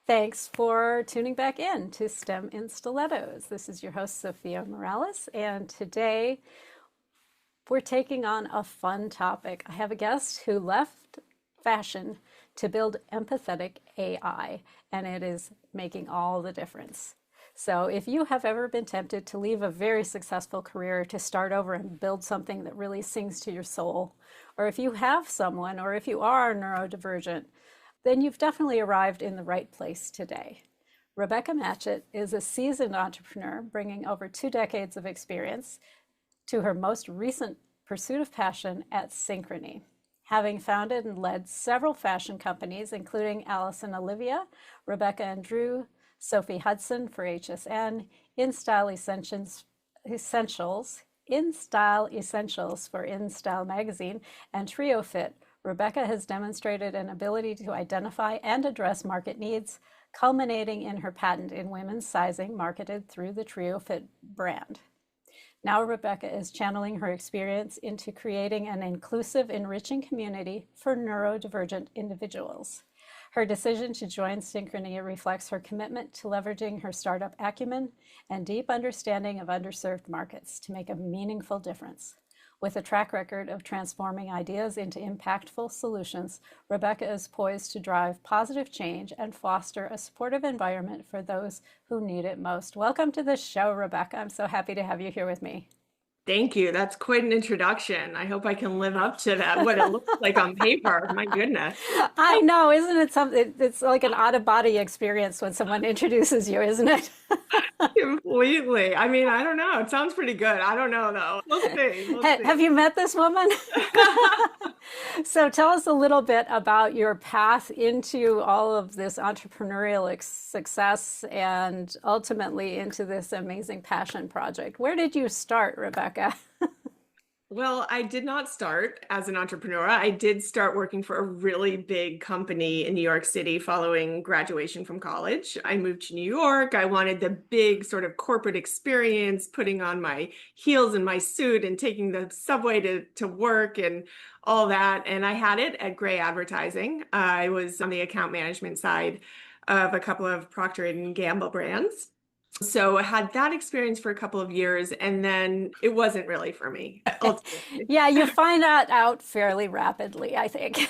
Thanks for tuning back in to STEM in Stilettos. This is your host, Zofia Morales, and today we're taking on a fun topic. I have a guest who left fashion to build empathetic AI, and it is making all the difference. So if you have ever been tempted to leave a very successful career to start over and build something that really sings to your soul, or if you have someone, or if you are neurodivergent, then you've definitely arrived in the right place today. Rebecca Matchett is a seasoned entrepreneur bringing over 2 decades of experience to her most recent pursuit of passion at Synchrony. Having founded and led several fashion companies, including Alice and Olivia, Rebecca and Drew, Sophie Hudson for HSN, In Style Essentials for In Style Magazine, and Trio Fit, Rebecca has demonstrated an ability to identify and address market needs, culminating in her patent in women's sizing marketed through the Trio Fit brand. Now Rebecca is channeling her experience into creating an inclusive, enriching community for neurodivergent individuals. Her decision to join Synchrony reflects her commitment to leveraging her startup acumen and deep understanding of underserved markets to make a meaningful difference. With a track record of transforming ideas into impactful solutions, Rebecca is poised to drive positive change and foster a supportive environment for those who need it most. Welcome to the show, Rebecca. I'm so happy to have you here with me. Thank you. That's quite an introduction. I hope I can live up to that, what it looks like on paper. My goodness. I know, isn't it something? It's like an out-of-body experience when someone introduces you, isn't it? Completely. I mean, I don't know. It sounds pretty good. I don't know, though. We'll see. We'll see. Have you met this woman? So tell us a little bit about your path into all of this entrepreneurial success and ultimately into this amazing passion project. Where did you start, Rebecca? Well, I did not start as an entrepreneur. I did start working for a really big company in New York City following graduation from college. I moved to New York. I wanted the big sort of corporate experience, putting on my heels and my suit and taking the subway to work and all that. And I had it at Gray Advertising. I was on the account management side of a couple of Procter and Gamble brands. So I had that experience for a couple of years, and then it wasn't really for me, ultimately. Yeah, you find that out fairly rapidly, I think.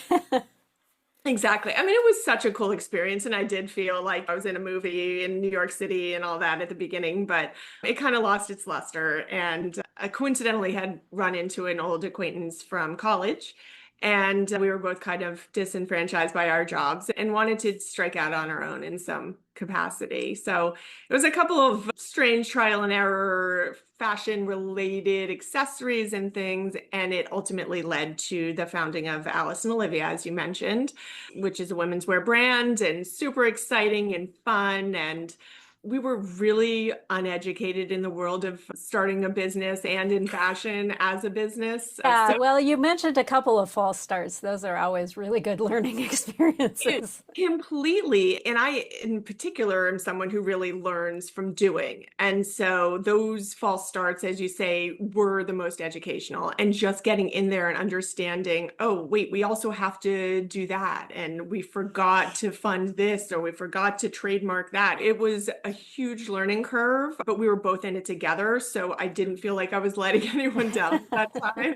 Exactly. I mean, it was such a cool experience, and I did feel like I was in a movie in New York City and all that at the beginning, but it kind of lost its luster. And I coincidentally had run into an old acquaintance from college, and we were both kind of disenfranchised by our jobs and wanted to strike out on our own in some capacity. So it was a couple of strange trial and error fashion related accessories and things. And it ultimately led to the founding of Alice and Olivia, as you mentioned, which is a women's wear brand and super exciting and fun. And we were really uneducated in the world of starting a business and in fashion as a business. Yeah, well, you mentioned a couple of false starts. Those are always really good learning experiences. Completely. And I, in particular, am someone who really learns from doing. And so those false starts, as you say, were the most educational. And just getting in there and understanding, oh, wait, we also have to do that. And we forgot to fund this, or we forgot to trademark that. It was a huge learning curve, but we were both in it together. So I didn't feel like I was letting anyone down at that time.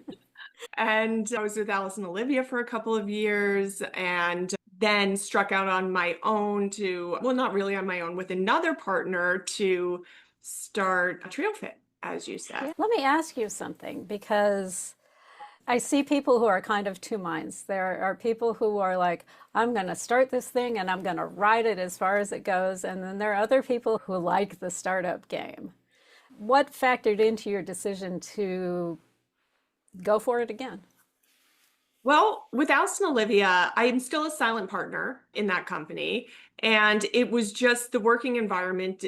And I was with Alice and Olivia for a couple of years and then struck out on my own well, not really on my own, with another partner to start a Trio Fit, as you said. Let me ask you something, because I see people who are kind of two minds. There are people who are like, I'm going to start this thing and I'm going to ride it as far as it goes. And then there are other people who like the startup game. What factored into your decision to go for it again? Well, with Alice and Olivia, I am still a silent partner in that company. And it was just the working environment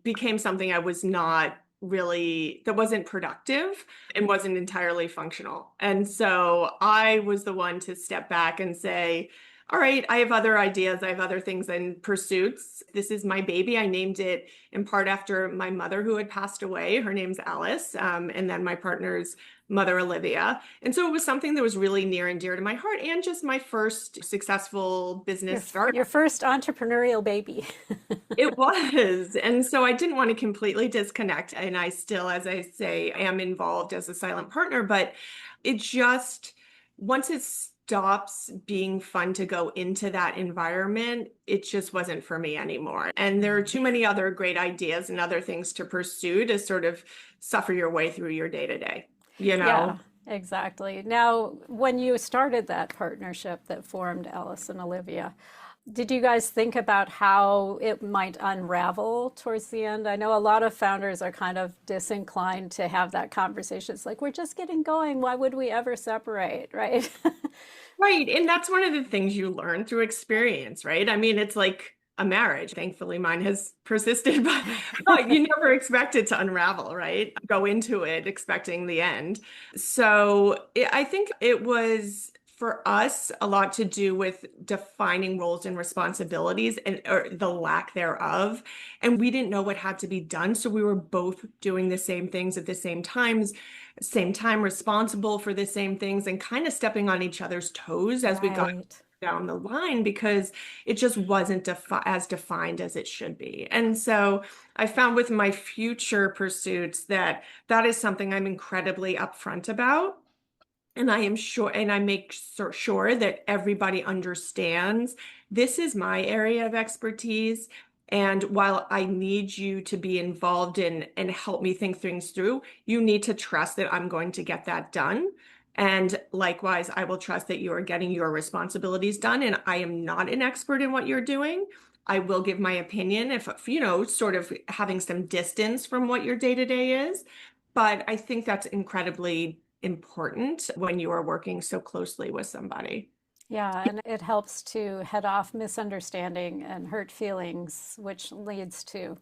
became something I was not really, that wasn't productive and wasn't entirely functional. And so I was the one to step back and say, all right, I have other ideas. I have other things and pursuits. This is my baby. I named it in part after my mother who had passed away. Her name's Alice, and then my partner's mother, Olivia. And so it was something that was really near and dear to my heart and just my first successful Your business startup. your first entrepreneurial baby. It was. And so I didn't want to completely disconnect. And I still, as I say, am involved as a silent partner, but it just, once it stops being fun to go into that environment, it just wasn't for me anymore. And there are too many other great ideas and other things to pursue to sort of suffer your way through your day to day, you Yeah, know? exactly. Now, when you started that partnership that formed Alice and Olivia, did you guys think about how it might unravel towards the end? I know a lot of founders are kind of disinclined to have that conversation. It's like, we're just getting going. Why would we ever separate, right? Right. And that's one of the things you learn through experience, right? I mean, it's like a marriage. Thankfully, mine has persisted, but you never expect it to unravel, right? Go into it expecting the end. So I think it was for us a lot to do with defining roles and responsibilities and or the lack thereof. And we didn't know what had to be done. So we were both doing the same things at the same time responsible for the same things and kind of stepping on each other's toes as we got Right. down the line because it just wasn't as defined as it should be. And so I found with my future pursuits that that is something I'm incredibly upfront about. And I am sure, and I make sure that everybody understands this is my area of expertise. And while I need you to be involved in and help me think things through, you need to trust that I'm going to get that done. And likewise, I will trust that you are getting your responsibilities done. And I am not an expert in what you're doing. I will give my opinion if, sort of having some distance from what your day to day is. But I think that's incredibly important when you are working so closely with somebody. Yeah, and it helps to head off misunderstanding and hurt feelings, which leads to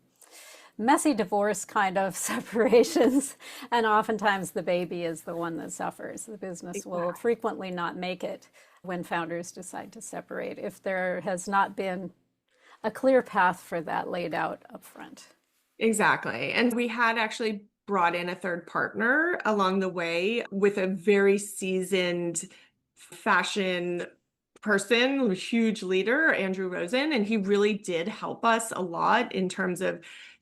messy divorce kind of separations. And oftentimes the baby is the one that suffers. The business will Exactly. frequently not make it when founders decide to separate if there has not been a clear path for that laid out up front. Exactly. And we had actually brought in a third partner along the way with a very seasoned fashion person, a huge leader, Andrew Rosen, and he really did help us a lot in terms of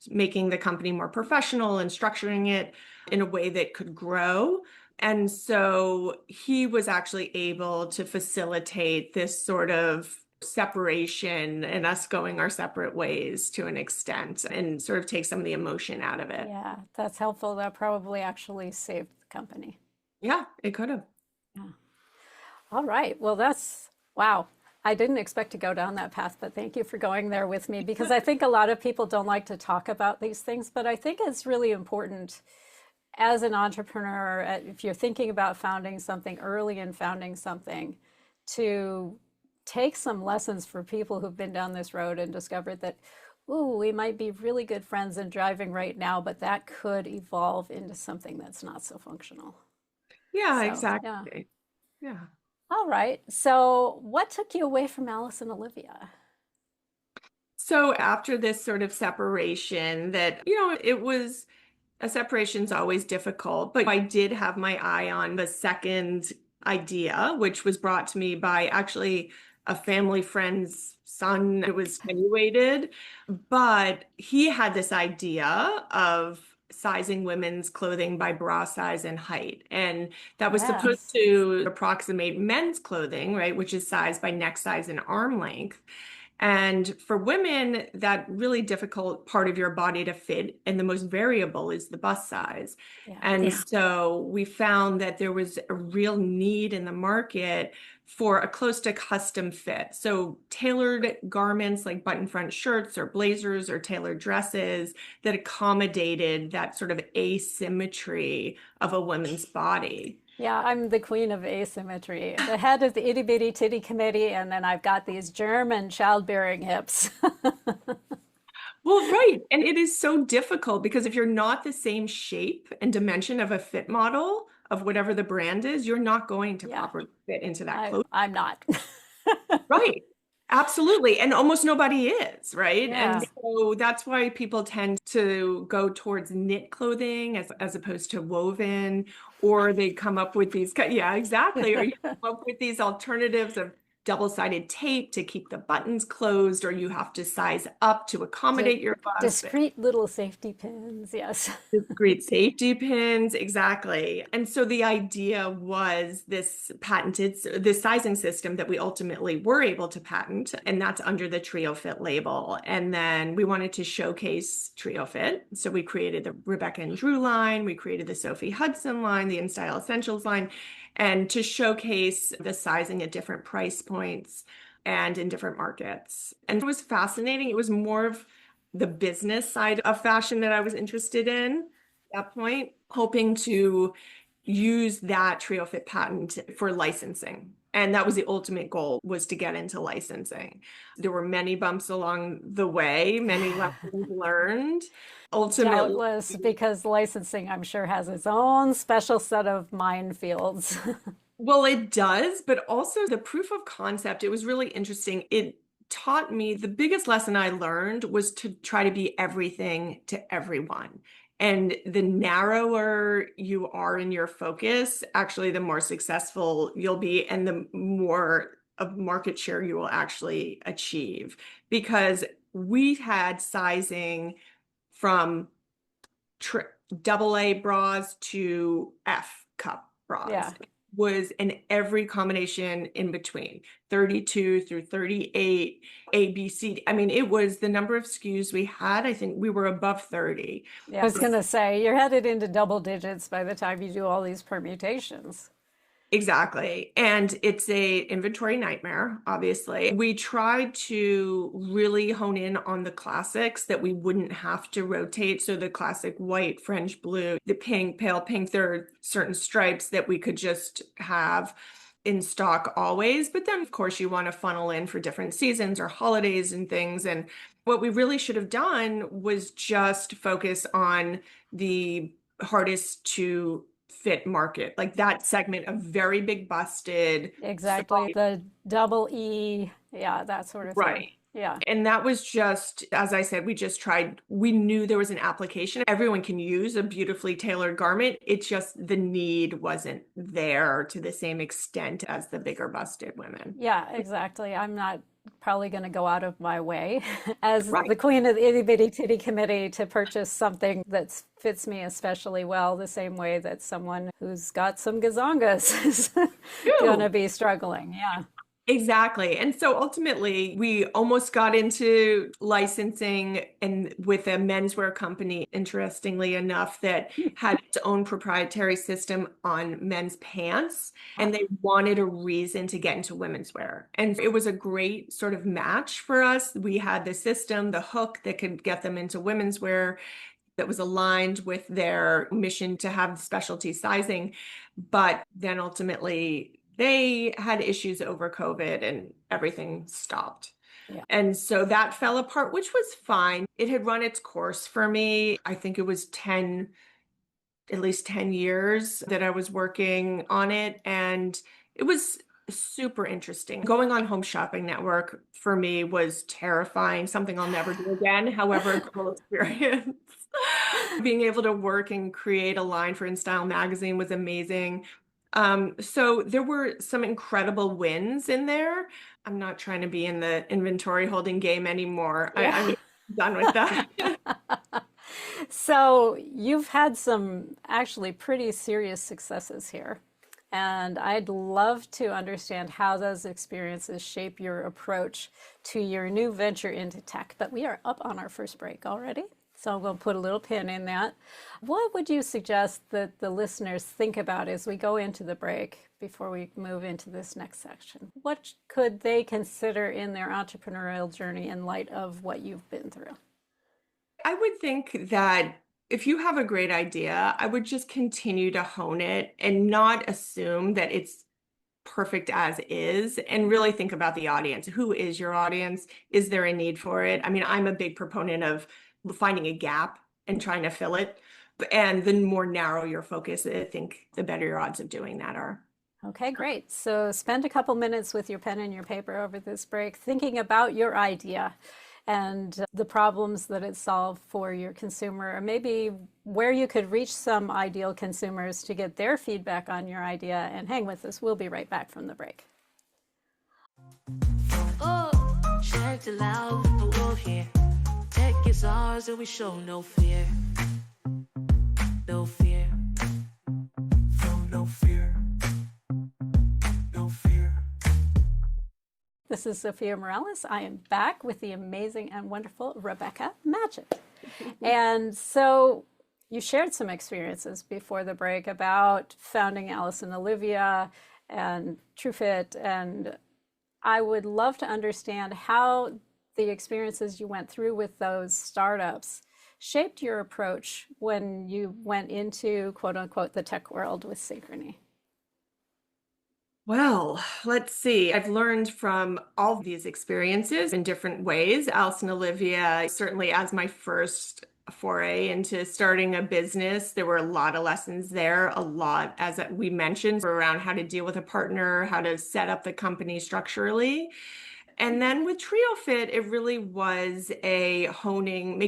making the company more professional and structuring it in a way that could grow. And so he was actually able to facilitate this sort of separation and us going our separate ways to an extent and sort of take some of the emotion out of it. Yeah, that's helpful. That probably actually saved the company. Yeah, it could have. Yeah. All right. Well, that's wow. I didn't expect to go down that path, but thank you for going there with me because I think a lot of people don't like to talk about these things, but I think it's really important as an entrepreneur, if you're thinking about founding something early in founding something, to take some lessons for people who've been down this road and discovered that, ooh, we might be really good friends and driving right now, but that could evolve into something that's not so functional. Yeah, So, yeah. exactly. Yeah. All right. So, what took you away from Alice and Olivia? So after this sort of separation that, it was a separation's always difficult, but I did have my eye on the second idea, which was brought to me by actually a family friend's son. It was attenuated, but he had this idea of sizing women's clothing by bra size and height. And that was supposed Yes. to approximate men's clothing, right, which is sized by neck size and arm length. And for women, that really difficult part of your body to fit and the most variable is the bust size. And Yes. so we found that there was a real need in the market for a close to custom fit. So tailored garments like button front shirts or blazers or tailored dresses that accommodated that sort of asymmetry of a woman's body. Yeah, I'm the queen of asymmetry, the head of the itty bitty titty committee, and then I've got these German childbearing hips. Well, right. And it is so difficult because if you're not the same shape and dimension of a fit model of whatever the brand is, you're not going to Yeah, properly fit into that clothes. I'm not. Right. Absolutely. And almost nobody is, right? And Yeah. so that's why people tend to go towards knit clothing as opposed to woven, or they come up with these, yeah, exactly. Or you come up with these alternatives of double-sided tape to keep the buttons closed, or you have to size up to D accommodate your bust. discrete little safety pins, yes. Discrete safety pins, exactly. And so the idea was this sizing system that we ultimately were able to patent, and that's under the Trio Fit label. And then we wanted to showcase Trio Fit. So we created the Rebecca and Drew line, we created the Sophie Hudson line, the InStyle Essentials line, and to showcase the sizing at different price points and in different markets. And it was fascinating. It was more of the business side of fashion that I was interested in at that point, hoping to use that Trio Fit patent for licensing. And that was the ultimate goal, was to get into licensing. There were many bumps along the way, many lessons learned. Ultimately, Doubtless, because licensing, I'm sure, has its own special set of minefields. well, it does, but also the proof of concept, it was really interesting. It taught me the biggest lesson I learned was to try to be everything to everyone. And the narrower you are in your focus, actually, the more successful you'll be and the more of market share you will actually achieve. Because we had sizing from double A bras to F cup bras. Yeah. Was in every combination in between 32 through 38, A, B, C. I mean, it was the number of SKUs we had. I think we were above 30. Yeah, I was gonna say, you're headed into double digits by the time you do all these permutations. Exactly. And it's a inventory nightmare, obviously. We tried to really hone in on the classics that we wouldn't have to rotate. So the classic white, French blue, the pink, pale pink, there are certain stripes that we could just have in stock always. But then, of course, you want to funnel in for different seasons or holidays and things. And what we really should have done was just focus on the hardest to fit market, like that segment of very big busted. Exactly. The double E, yeah, that sort of thing. Right. Yeah. And that was just, as I said, we just tried, we knew there was an application. Everyone can use a beautifully tailored garment. It's just the need wasn't there to the same extent as the bigger busted women. Yeah, exactly. I'm not probably going to go out of my way as Right. the queen of the itty bitty titty committee to purchase something that fits me especially well, the same way that someone who's got some gazongas is going to Ew. be struggling. Yeah. Exactly. And so ultimately, we almost got into licensing and with a menswear company, interestingly enough, that had its own proprietary system on men's pants. And they wanted a reason to get into women's wear. And it was a great sort of match for us. We had the system, the hook that could get them into women's wear that was aligned with their mission to have specialty sizing. But then ultimately, they had issues over COVID and everything stopped. Yeah. And so that fell apart, which was fine. It had run its course for me. I think it was at least 10 years that I was working on it. And it was super interesting. Going on Home Shopping Network for me was terrifying, something I'll never do again. However, a cool experience. Being able to work and create a line for InStyle magazine was amazing. So there were some incredible wins in there. I'm not trying to be in the inventory holding game anymore. Yeah. I'm done with that. So you've had some actually pretty serious successes here. And I'd love to understand how those experiences shape your approach to your new venture into tech. But we are up on our first break already. So we'll put a little pin in that. What would you suggest that the listeners think about as we go into the break before we move into this next section? What could they consider in their entrepreneurial journey in light of what you've been through? I would think that if you have a great idea, I would just continue to hone it and not assume that it's perfect as is, and really think about the audience. Who is your audience? Is there a need for it? I mean, I'm a big proponent of finding a gap and trying to fill it. And the more narrow your focus, I think the better your odds of doing that are. Okay, great. So spend a couple minutes with your pen and your paper over this break thinking about your idea and the problems that it solved for your consumer, or maybe where you could reach some ideal consumers to get their feedback on your idea. And hang with us. We'll be right back from the break. Oh, check it out, we're here. Tech is ours and we show no fear. No fear. No fear. No fear. This is Zofia Morales. I am back with the amazing and wonderful Rebecca Matchett. And so you shared some experiences before the break about founding Alice and Olivia and TrueFit, and I would love to understand how the experiences you went through with those startups shaped your approach when you went into, quote unquote, the tech world with Synchrony. Well, let's see. I've learned from all of these experiences in different ways. Alice and Olivia, certainly as my first foray into starting a business, there were a lot of lessons there, a lot, as we mentioned, around how to deal with a partner, how to set up the company structurally. And then with TrioFit, it really was a honing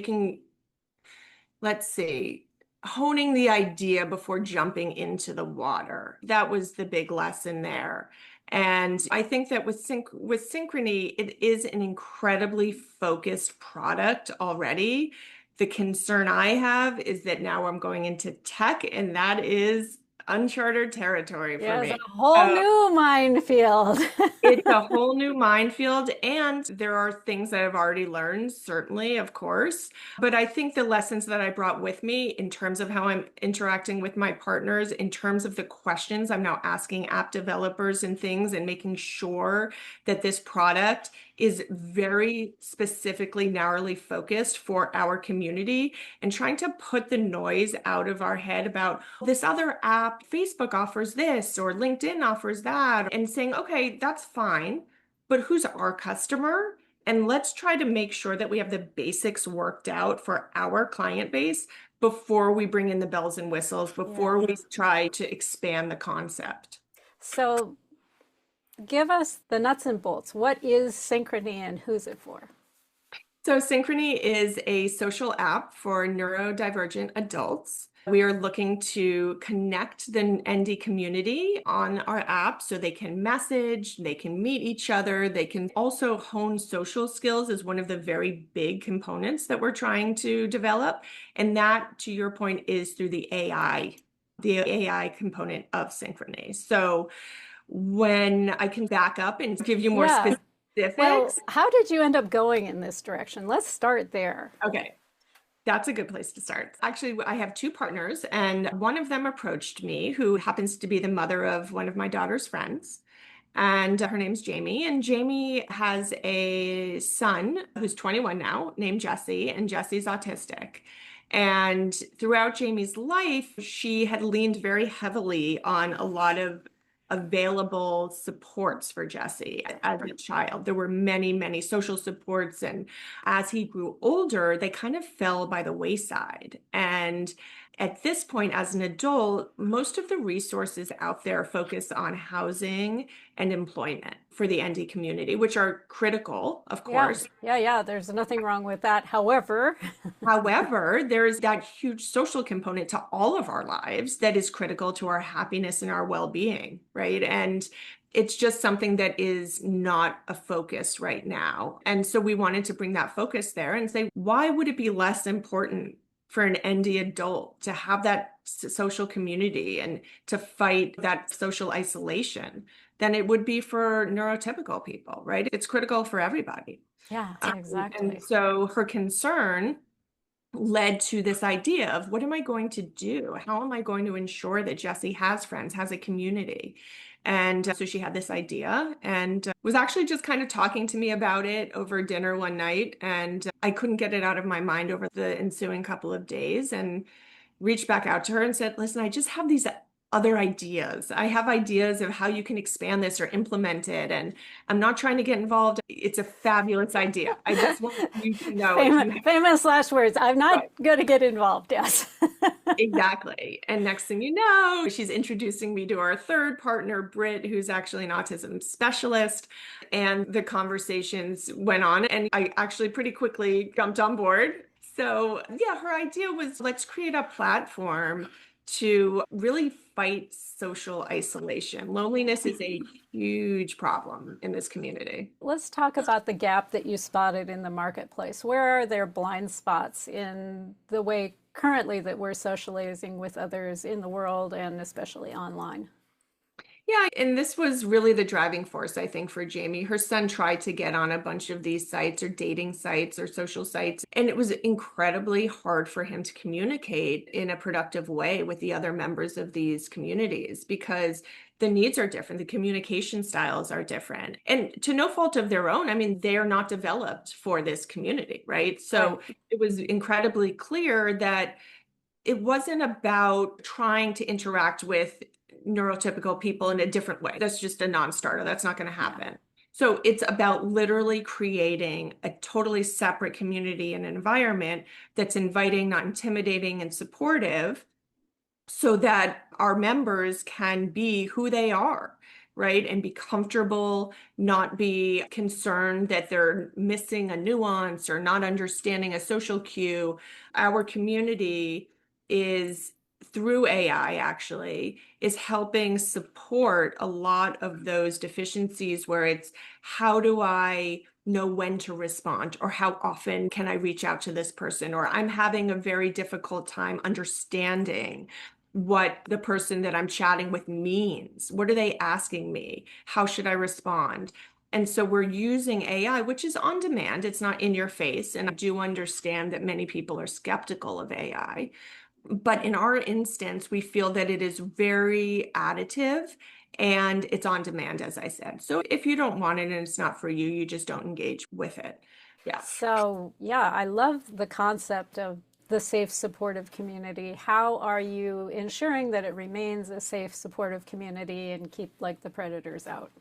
the idea before jumping into the water. That was the big lesson there. And I think that with Synchrony, it is an incredibly focused product already. The concern I have is that now I'm going into tech, and that is uncharted territory for me. It's a whole new minefield. It's a whole new minefield, and there are things that I've already learned, certainly, of course. But I think the lessons that I brought with me in terms of how I'm interacting with my partners, in terms of the questions I'm now asking app developers and things, and making sure that this product is very specifically, narrowly focused for our community, and trying to put the noise out of our head about this other app, Facebook offers this, or LinkedIn offers that, and saying, okay, that's fine, but who's our customer? And let's try to make sure that we have the basics worked out for our client base before we bring in the bells and whistles, before we try to expand the concept. So give us the nuts and bolts. What is Synchrony and who's it for? So Synchrony is a social app for neurodivergent adults. We are looking to connect the ND community on our app so they can message, they can meet each other, they can also hone social skills is one of the very big components that we're trying to develop. And that, to your point, is through the AI component of Synchrony. So when I can back up and give you more specifics. Well, how did you end up going in this direction? Let's start there. Okay. That's a good place to start. Actually, I have two partners, and one of them approached me, who happens to be the mother of one of my daughter's friends. And her name's Jamie. And Jamie has a son who's 21 now, named Jesse, and Jesse's autistic. And throughout Jamie's life, she had leaned very heavily on a lot of available supports for Jesse as a child. There were many, many social supports. And as he grew older, they kind of fell by the wayside. And at this point, as an adult, most of the resources out there focus on housing and employment for the ND community, which are critical, of course. Yeah. There's nothing wrong with that. However, there's that huge social component to all of our lives that is critical to our happiness and our well-being, right? And it's just something that is not a focus right now. And so we wanted to bring that focus there and say, why would it be less important for an ND adult to have that social community and to fight that social isolation than it would be for neurotypical people, right? It's critical for everybody. Yeah, exactly. And so her concern led to this idea of, what am I going to do? How am I going to ensure that Jessie has friends, has a community? And so she had this idea and was actually just kind of talking to me about it over dinner one night. And I couldn't get it out of my mind over the ensuing couple of days, and reached back out to her and said, listen, I just have these other ideas. I have ideas of how you can expand this or implement it. And I'm not trying to get involved. It's a fabulous idea. I just want you to know. Famous last words. I'm not going to get involved. Yes. Exactly. And next thing you know, she's introducing me to our third partner, Britt, who's actually an autism specialist. And the conversations went on, and I actually pretty quickly jumped on board. So, yeah, her idea was let's create a platform to really fight social isolation. Loneliness is a huge problem in this community. Let's talk about the gap that you spotted in the marketplace. Where are there blind spots in the way currently that we're socializing with others in the world and especially online? Yeah, and this was really the driving force, I think, for Jamie. Her son tried to get on a bunch of these sites or dating sites or social sites, and it was incredibly hard for him to communicate in a productive way with the other members of these communities because the needs are different, the communication styles are different. And to no fault of their own, I mean, they are not developed for this community, right? So it was incredibly clear that it wasn't about trying to interact with neurotypical people in a different way. That's just a non-starter. That's not going to happen. So it's about literally creating a totally separate community and environment that's inviting, not intimidating, and supportive so that our members can be who they are, right? And be comfortable, not be concerned that they're missing a nuance or not understanding a social cue. Our community is, through AI actually, is helping support a lot of those deficiencies where it's how do I know when to respond, or how often can I reach out to this person, or I'm having a very difficult time understanding what the person that I'm chatting with means. What are they asking me? How should I respond? And so we're using AI, which is on demand. It's not in your face. And I do understand that many people are skeptical of AI. But in our instance, we feel that it is very additive and it's on demand, as I said. So if you don't want it and it's not for you, you just don't engage with it. Yeah. So, yeah, I love the concept of the safe, supportive community. How are you ensuring that it remains a safe, supportive community and keep like the predators out?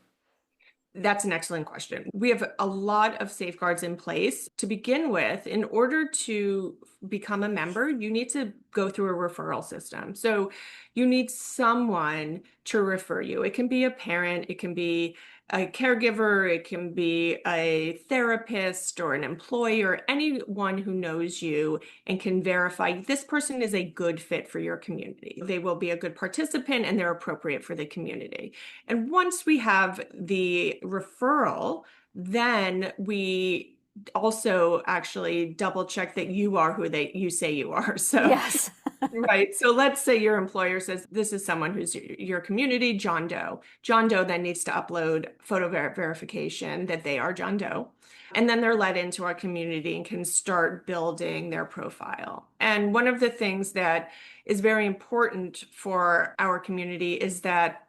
That's an excellent question. We have a lot of safeguards in place. To begin with, in order to become a member, you need to go through a referral system. So you need someone to refer you. It can be a parent, it can be a caregiver, it can be a therapist or an employer, anyone who knows you and can verify this person is a good fit for your community. They will be a good participant and they're appropriate for the community. And once we have the referral, then we also actually double check that you are who you say you are. So Yes. right. So let's say your employer says, this is someone who's your community, John Doe. John Doe then needs to upload photo verification that they are John Doe. And then they're led into our community and can start building their profile. And one of the things that is very important for our community is that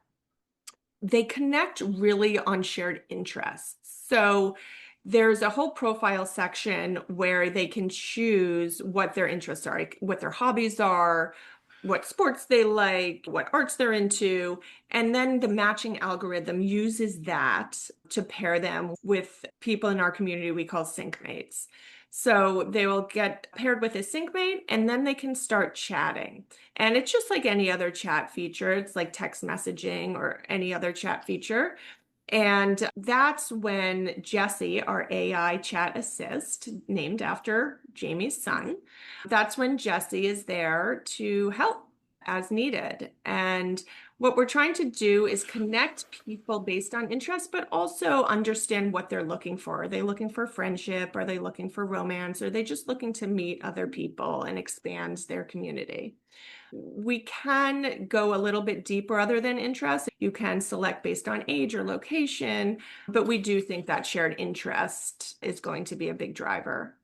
they connect really on shared interests. So there's a whole profile section where they can choose what their interests are, like what their hobbies are, what sports they like, what arts they're into. And then the matching algorithm uses that to pair them with people in our community we call sync mates. So they will get paired with a sync mate and then they can start chatting. And it's just like any other chat feature. It's like text messaging or any other chat feature. And that's when Jessie, our AI chat assist, named after Jamie's son, that's when Jessie is there to help as needed. And what we're trying to do is connect people based on interest, but also understand what they're looking for. Are they looking for friendship? Are they looking for romance? Are they just looking to meet other people and expand their community? We can go a little bit deeper other than interest. You can select based on age or location, but we do think that shared interest is going to be a big driver.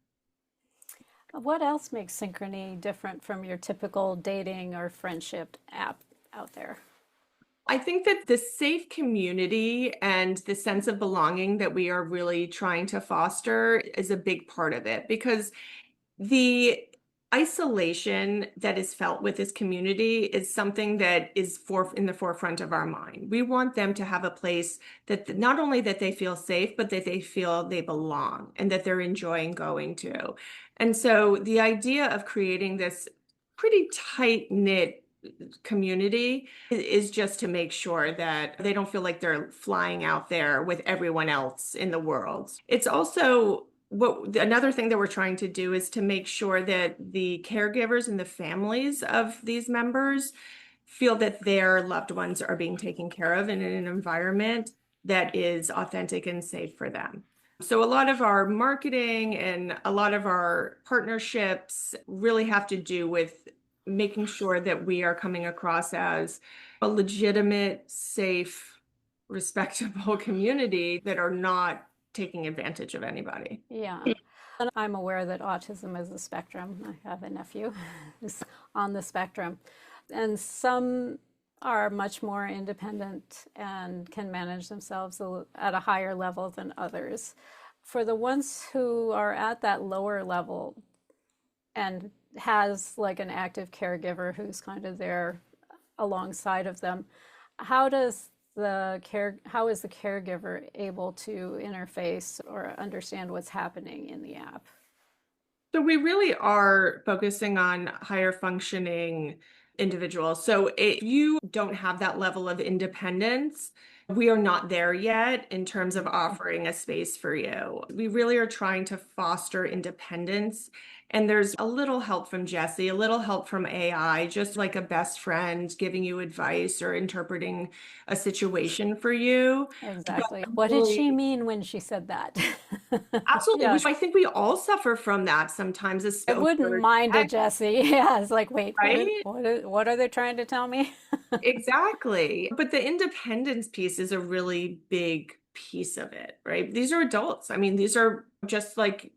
What else makes Synchrony different from your typical dating or friendship app out there? I think that the safe community and the sense of belonging that we are really trying to foster is a big part of it, because the isolation that is felt with this community is something that is in the forefront of our mind. We want them to have a place that not only that they feel safe, but that they feel they belong and that they're enjoying going to. And so the idea of creating this pretty tight-knit community is just to make sure that they don't feel like they're flying out there with everyone else in the world. It's also another thing that we're trying to do is to make sure that the caregivers and the families of these members feel that their loved ones are being taken care of in an environment that is authentic and safe for them. So a lot of our marketing and a lot of our partnerships really have to do with making sure that we are coming across as a legitimate, safe, respectable community that are not taking advantage of anybody. Yeah. And I'm aware that autism is a spectrum. I have a nephew who's on the spectrum. And some are much more independent and can manage themselves at a higher level than others. For the ones who are at that lower level and has like an active caregiver who's kind of there alongside of them, how is the caregiver able to interface or understand what's happening in the app? So we really are focusing on higher functioning individuals. So if you don't have that level of independence, we are not there yet in terms of offering a space for you. We really are trying to foster independence. And there's a little help from Jesse, a little help from AI, just like a best friend giving you advice or interpreting a situation for you. Exactly. What did she mean when she said that? Absolutely. Yeah. Which I think we all suffer from that sometimes. I wouldn't mind it, Jesse. Yeah, it's like, wait, right? what are they trying to tell me? Exactly. But the independence piece is a really big piece of it, right? These are adults. I mean, these are just like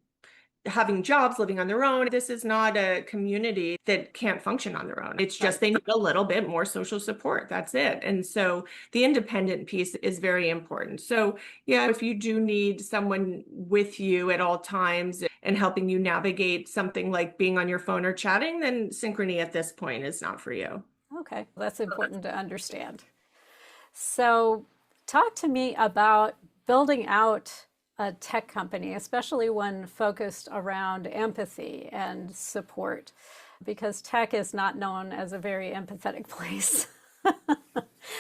having jobs, living on their own. This is not a community that can't function on their own. It's just they need a little bit more social support. That's it. And so the independent piece is very important. So yeah, if you do need someone with you at all times and helping you navigate something like being on your phone or chatting, then Synchrony at this point is not for you. Okay, that's important to understand. So talk to me about building out a tech company, especially one focused around empathy and support, because tech is not known as a very empathetic place.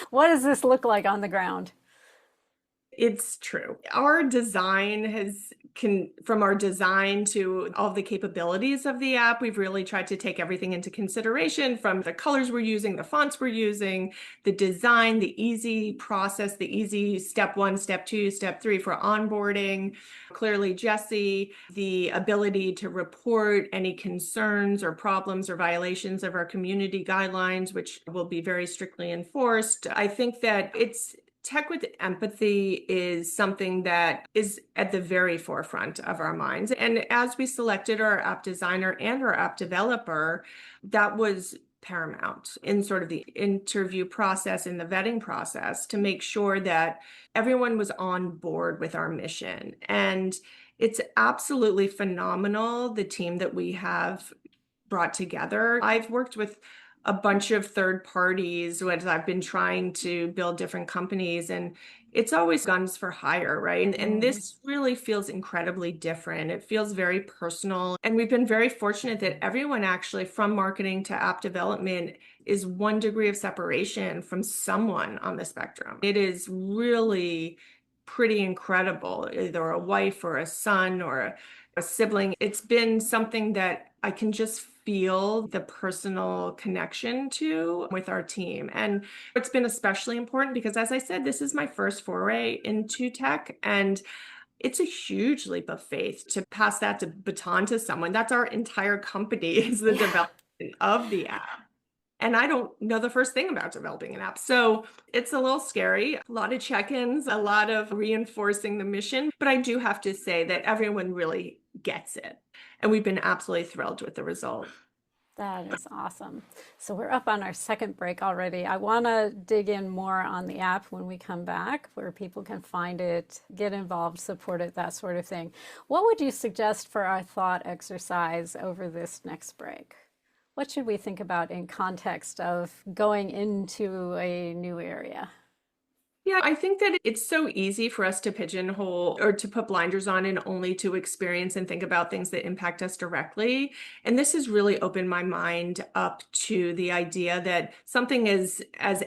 What does this look like on the ground? It's true. Our design from our design to all the capabilities of the app, we've really tried to take everything into consideration, from the colors we're using, the fonts we're using, the design, the easy process, the easy step 1, step 2, step 3 for onboarding. Clearly, Jesse, the ability to report any concerns or problems or violations of our community guidelines, which will be very strictly enforced. I think that tech with empathy is something that is at the very forefront of our minds. And as we selected our app designer and our app developer, that was paramount in sort of the interview process and the vetting process to make sure that everyone was on board with our mission. And it's absolutely phenomenal, the team that we have brought together. I've worked with a bunch of third parties as I've been trying to build different companies, and it's always guns for hire, right? And this really feels incredibly different. It feels very personal. And we've been very fortunate that everyone actually, from marketing to app development, is 1 degree of separation from someone on the spectrum. It is really pretty incredible, either a wife or a son or a sibling. It's been something that I can just feel the personal connection to with our team. And it's been especially important because, as I said, this is my first foray into tech, and it's a huge leap of faith to pass that baton to someone. That's our entire company, is the development of the app. And I don't know the first thing about developing an app. So it's a little scary, a lot of check-ins, a lot of reinforcing the mission. But I do have to say that everyone really gets it. And we've been absolutely thrilled with the result. That is awesome. So we're up on our second break already. I want to dig in more on the app when we come back, where people can find it, get involved, support it, that sort of thing. What would you suggest for our thought exercise over this next break? What should we think about in context of going into a new area? Yeah, I think that it's so easy for us to pigeonhole or to put blinders on and only to experience and think about things that impact us directly. And this has really opened my mind up to the idea that something as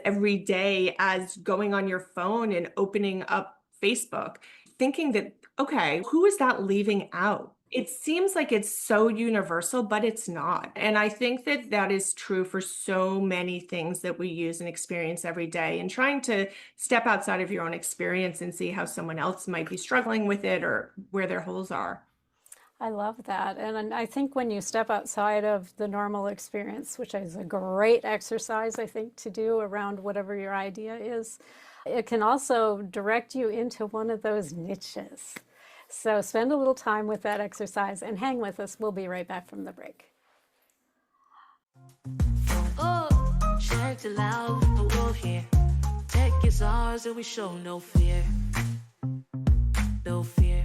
everyday as going on your phone and opening up Facebook, thinking that, okay, who is that leaving out? It seems like it's so universal, but it's not. And I think that that is true for so many things that we use and experience every day. And trying to step outside of your own experience and see how someone else might be struggling with it or where their holes are. I love that. And I think when you step outside of the normal experience, which is a great exercise, I think, to do around whatever your idea is, it can also direct you into one of those niches. So spend a little time with that exercise and hang with us. We'll be right back from the break. Oh, check it out, oh yeah. Tech is ours and we show no fear. No fear.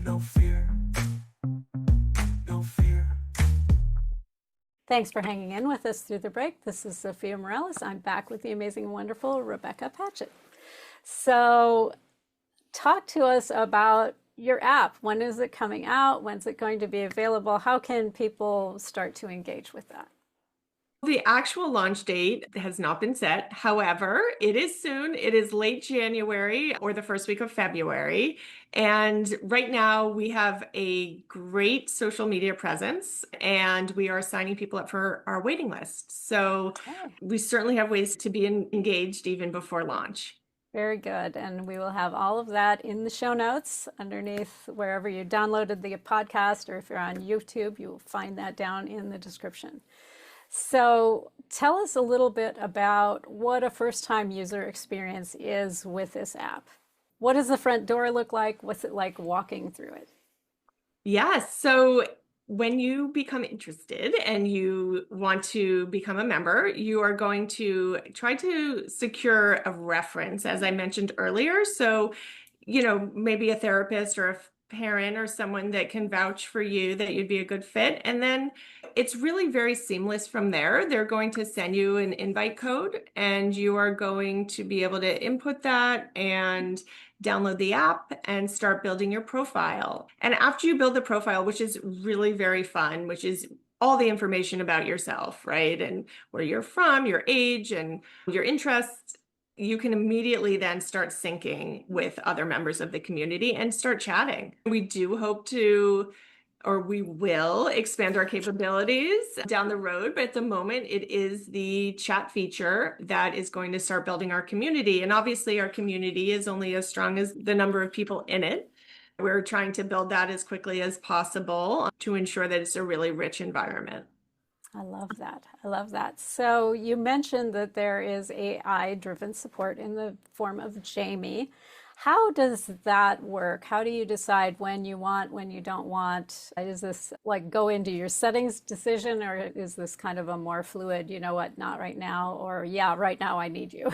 No fear. No fear. Thanks for hanging in with us through the break. This is Zofia Morales. I'm back with the amazing and wonderful Rebecca Matchett. So talk to us about your app. When is it coming out? When's it going to be available? How can people start to engage with that? The actual launch date has not been set. However, it is soon. It is late January or the first week of February. And right now we have a great social media presence and we are signing people up for our waiting list. So we certainly have ways to be engaged even before launch. Very good. And we will have all of that in the show notes underneath wherever you downloaded the podcast, or if you're on YouTube, you'll find that down in the description. So tell us a little bit about what a first-time user experience is with this app. What does the front door look like? What's it like walking through it? Yes. So when you become interested and you want to become a member, you are going to try to secure a reference, as I mentioned earlier. So, maybe a therapist or a parent or someone that can vouch for you that you'd be a good fit. And then it's really very seamless from there. They're going to send you an invite code and you are going to be able to input that and download the app and start building your profile. And after you build the profile, which is really very fun, which is all the information about yourself, right? And where you're from, your age and your interests, you can immediately then start syncing with other members of the community and start chatting. We do hope to, or we will expand our capabilities down the road, but at the moment it is the chat feature that is going to start building our community. And obviously our community is only as strong as the number of people in it. We're trying to build that as quickly as possible to ensure that it's a really rich environment. I love that. I love that. So you mentioned that there is AI-driven support in the form of Jamie. How does that work? How do you decide when you want, when you don't want? Is this like go into your settings decision, or is this kind of a more fluid, you know what, not right now, or yeah, right now I need you?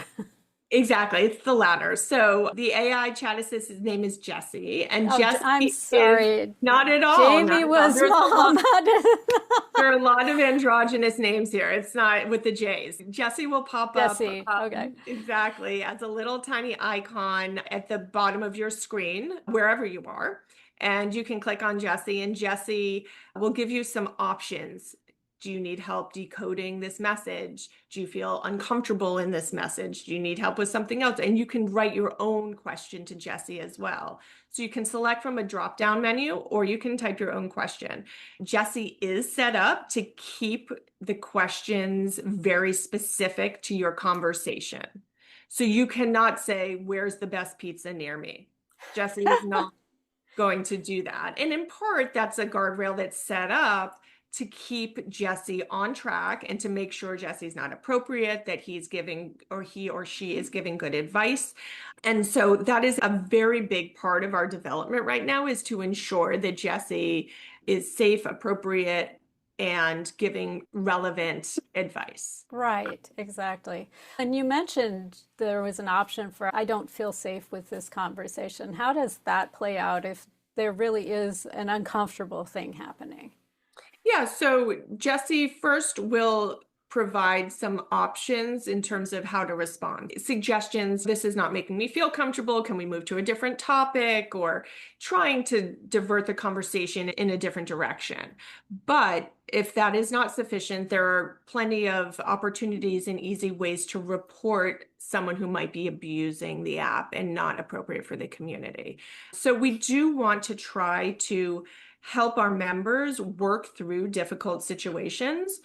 Exactly. It's the latter. So the AI chat assistant's name is Jessie, and Jessie I'm sorry. not at all. Jamie was mom. There are a lot of androgynous names here. It's not with the J's. Jessie will pop Jessie. up. Okay. Exactly. As a little tiny icon at the bottom of your screen, wherever you are. And you can click on Jessie, and Jessie will give you some options. Do you need help decoding this message? Do you feel uncomfortable in this message? Do you need help with something else? And you can write your own question to Jessie as well. So you can select from a drop-down menu, or you can type your own question. Jessie is set up to keep the questions very specific to your conversation. So you cannot say, where's the best pizza near me? Jessie is not going to do that. And in part, that's a guardrail that's set up to keep Jessie on track and to make sure Jessie's not appropriate, that he's giving, or he or she is giving good advice. And so that is a very big part of our development right now, is to ensure that Jessie is safe, appropriate, and giving relevant advice. Right, exactly. And you mentioned there was an option for, I don't feel safe with this conversation. How does that play out if there really is an uncomfortable thing happening? Yeah, so Jessie first will provide some options in terms of how to respond. Suggestions, this is not making me feel comfortable. Can we move to a different topic? Or trying to divert the conversation in a different direction. But if that is not sufficient, there are plenty of opportunities and easy ways to report someone who might be abusing the app and not appropriate for the community. So we do want to try to help our members work through difficult situations,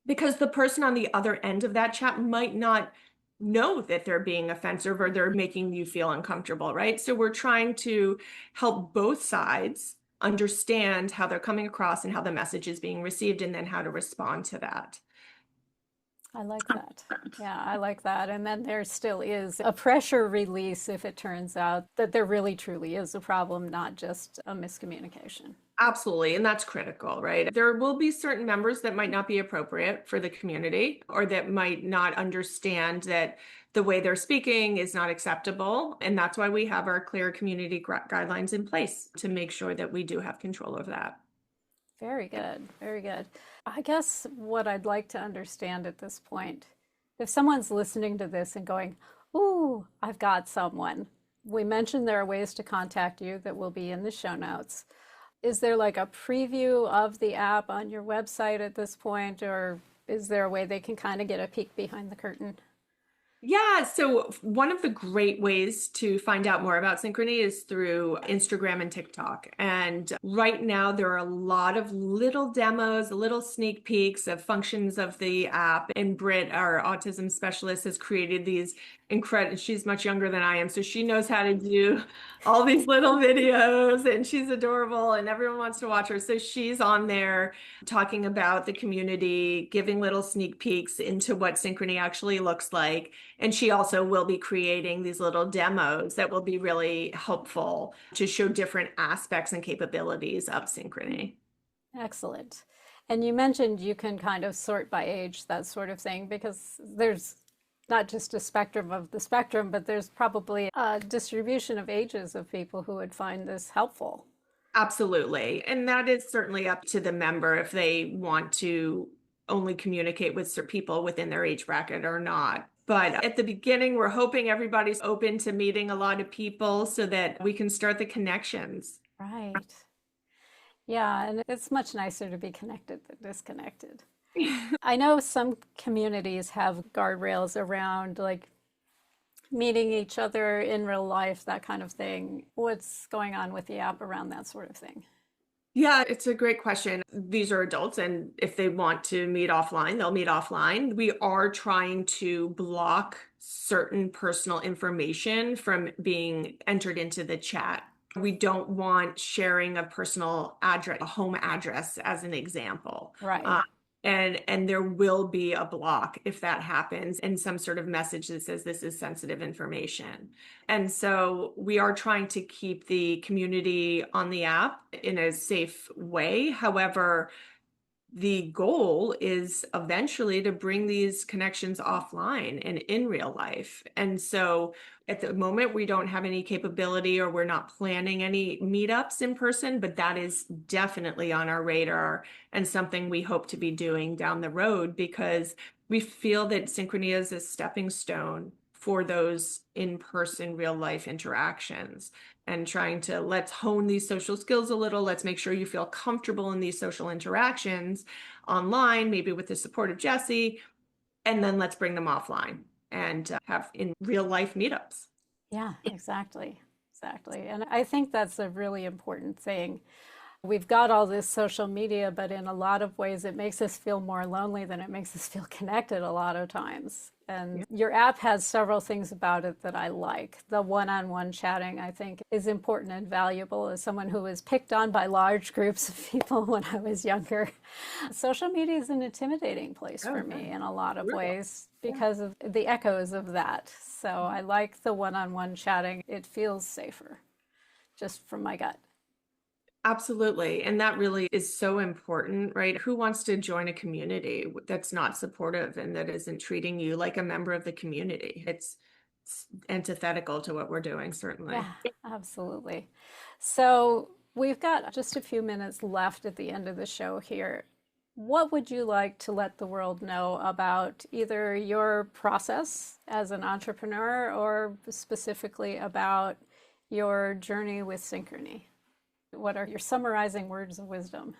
because the person on the other end of that chat might not know that they're being offensive or they're making you feel uncomfortable, right? So we're trying to help both sides understand how they're coming across and how the message is being received, and then how to respond to that. I like that. Yeah, I like that. And then there still is a pressure release if it turns out that there really truly is a problem, not just a miscommunication. Absolutely. And that's critical, right? There will be certain members that might not be appropriate for the community, or that might not understand that the way they're speaking is not acceptable. And that's why we have our clear community guidelines in place to make sure that we do have control of that. Very good. Very good. I guess what I'd like to understand at this point, if someone's listening to this and going, ooh, I've got someone. We mentioned there are ways to contact you that will be in the show notes. Is there like a preview of the app on your website at this point, or is there a way they can kind of get a peek behind the curtain? Yeah, so one of the great ways to find out more about Synchrony is through Instagram and TikTok. And right now there are a lot of little demos, little sneak peeks of functions of the app. And Britt, our autism specialist, has created these incredible, she's much younger than I am, so she knows how to do all these little videos, and she's adorable and everyone wants to watch her. So she's on there talking about the community, giving little sneak peeks into what Synchrony actually looks like. And she also will be creating these little demos that will be really helpful to show different aspects and capabilities of Synchrony. Excellent. And you mentioned you can kind of sort by age, that sort of thing, because there's not just a spectrum of the spectrum, but there's probably a distribution of ages of people who would find this helpful. Absolutely. And that is certainly up to the member if they want to only communicate with people within their age bracket or not. But at the beginning, we're hoping everybody's open to meeting a lot of people so that we can start the connections. Right. Yeah, and it's much nicer to be connected than disconnected. I know some communities have guardrails around like meeting each other in real life, that kind of thing. What's going on with the app around that sort of thing? Yeah, it's a great question. These are adults, and if they want to meet offline, they'll meet offline. We are trying to block certain personal information from being entered into the chat. We don't want sharing a personal address, a home address, as an example. Right. And there will be a block if that happens, and some sort of message that says this is sensitive information. And so we are trying to keep the community on the app in a safe way. However, the goal is eventually to bring these connections offline and in real life. And so at the moment, we don't have any capability, or we're not planning any meetups in person, but that is definitely on our radar and something we hope to be doing down the road, because we feel that Synchrony is a stepping stone for those in-person real life interactions, and trying to let's hone these social skills a little. Let's make sure you feel comfortable in these social interactions online, maybe with the support of Jesse, and then let's bring them offline and have in real life meetups. Yeah, exactly. Exactly. And I think that's a really important thing. We've got all this social media, but in a lot of ways, it makes us feel more lonely than it makes us feel connected a lot of times. And your app has several things about it that I like. The one-on-one chatting, I think, is important and valuable. As someone who was picked on by large groups of people when I was younger, social media is an intimidating place for me in a lot of ways because of the echoes of that. So I like the one-on-one chatting. It feels safer, just from my gut. Absolutely. And that really is so important, right? Who wants to join a community that's not supportive and that isn't treating you like a member of the community? It's antithetical to what we're doing, certainly. Yeah, absolutely. So we've got just a few minutes left at the end of the show here. what would you like to let the world know about either your process as an entrepreneur or specifically about your journey with Synchrony? What are your summarizing words of wisdom?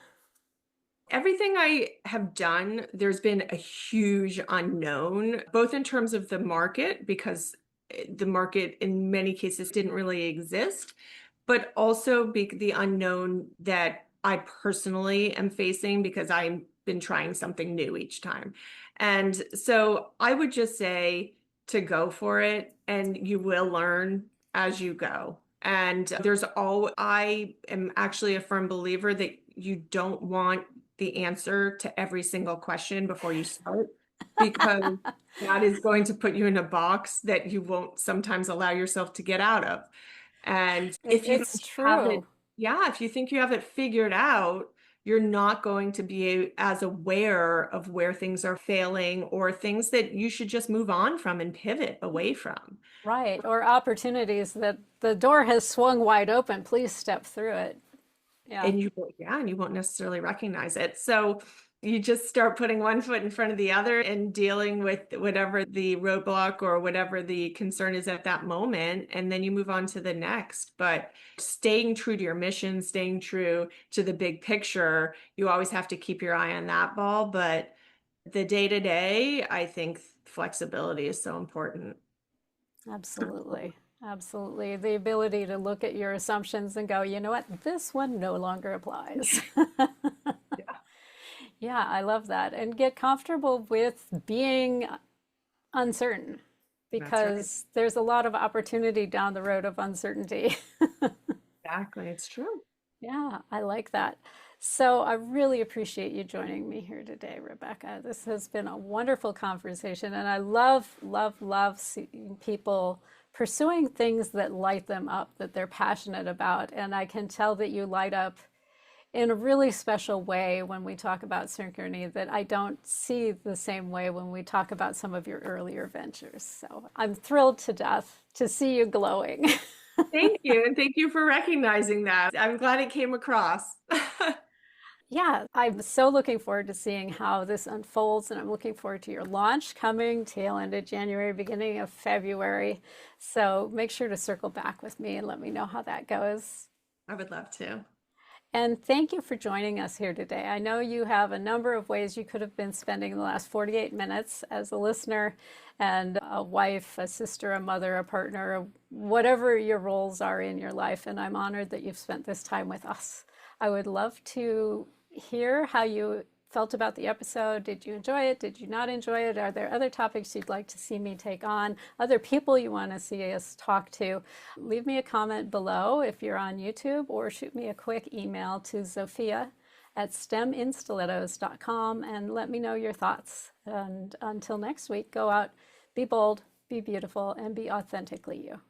Everything I have done, there's been a huge unknown, both in terms of the market, because the market in many cases didn't really exist, but also the unknown that I personally am facing because I've been trying something new each time. And so I would just say to go for it, and you will learn as you go. And I am actually a firm believer that you don't want the answer to every single question before you start, because that is going to put you in a box that you won't sometimes allow yourself to get out of. And if you It's don't have it, true. yeah, if you think you have it figured out, you're not going to be as aware of where things are failing or things that you should just move on from and pivot away from. Right. Or opportunities that the door has swung wide open. Please step through it. Yeah. And you won't necessarily recognize it. So you just start putting one foot in front of the other and dealing with whatever the roadblock or whatever the concern is at that moment, and then you move on to the next. But staying true to your mission, staying true to the big picture, you always have to keep your eye on that ball. But the day-to-day, I think flexibility is so important. Absolutely. Absolutely. The ability to look at your assumptions and go, you know what, this one no longer applies. Yeah, Yeah, I love that. And get comfortable with being uncertain that's right. because there's a lot of opportunity down the road of uncertainty. Exactly. It's true. Yeah, I like that. So I really appreciate you joining me here today, Rebecca. This has been a wonderful conversation, and I love, love, love seeing people pursuing things that light them up, that they're passionate about. And I can tell that you light up in a really special way when we talk about Synchrony that I don't see the same way when we talk about some of your earlier ventures. So I'm thrilled to death to see you glowing. Thank you. And thank you for recognizing that. I'm glad it came across. Yeah, I'm so looking forward to seeing how this unfolds, and I'm looking forward to your launch coming tail end of January, beginning of February. So make sure to circle back with me and let me know how that goes. I would love to. And thank you for joining us here today. I know you have a number of ways you could have been spending the last 48 minutes as a listener and a wife, a sister, a mother, a partner, whatever your roles are in your life. And I'm honored that you've spent this time with us. I would love to hear how you felt about the episode. Did you enjoy it? Did you not enjoy it? Are there other topics you'd like to see me take on? Other people you want to see us talk to? Leave me a comment below if you're on YouTube, or shoot me a quick email to Zofia at steminstilettos.com and let me know your thoughts. And until next week, go out, be bold, be beautiful, and be authentically you.